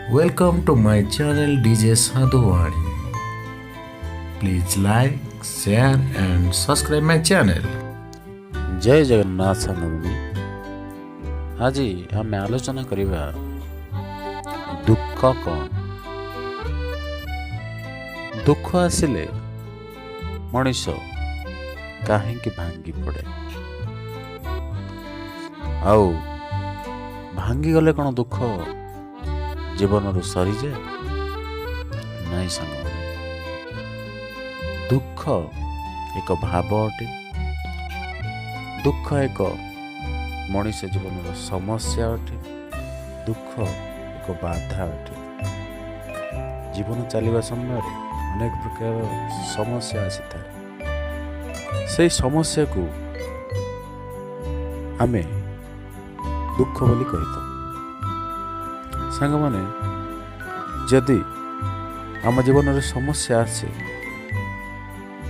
Welcome to my channel DJ Sadhuwani. Please like, share and subscribe my channel. जय जगन्नाथ साଙ୍ଗभूमि। आज आम आलोचना करिबा दुख कौन। दुख आसिले मनीष कहीं भांगी पड़े आउ भांगी गले कौन दुख जीवन रु सरी जाए नहीं सांग। दुख एक भाव अटे। दुख एक मनीष जीवन समस्या अटे। दुख एक बाधा अटे। जीवन चलवा समय अनेक प्रकार समस्या आसी था। से समस्या को आमे दुख बोली कही सांग माने जदि आम जीवन में समस्या आसे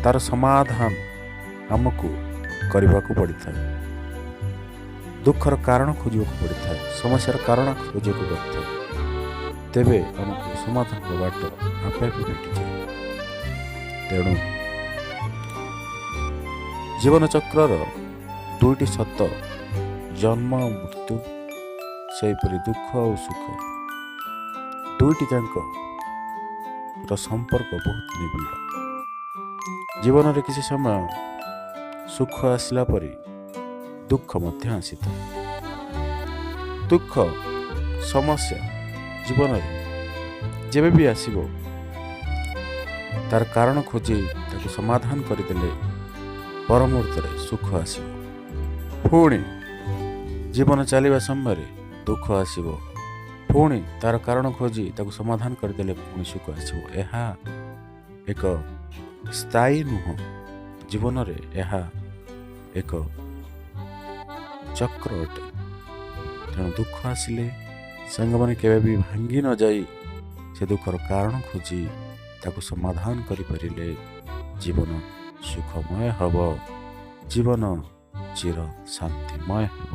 तार समाधान आमको करने को पड़ी था। दुखर कारण खोजा पड़ी था। समस्यार कारण खोजा पड़ी था। तेबे आमको समाधान बाट आपे आपे भेटी जाए। तेणु जीवन चक्र दुईटी सत जन्म और मृत्यु सेपरी दुख और सुख दुईटी जाक संपर्क बहुत निबिड़। जीवन में किसी समय सुख आसला परी दुख मध्य आसी था। दुख समस्या जीवन में जेबे भी आसीबो तार कारण खोजी ताको समाधान करदेले परमुहूर्त सुख आसीबो। पुणी जीवन चलवा समय दुख आसीबो। पुणी तार कारण खोजी ताको समाधान करदेले पुणी सुख आसीबो। एहा एक स्थायी नुह। जीवन रे एहा एक चक्र अटे। तेणु दुख आसिले सांग माने केबे भी भांगी न जाई से दुखर कारण खोजी ताको समाधान करि परिले जीवन सुखमय हब। जीवन चिर शांतिमय हब।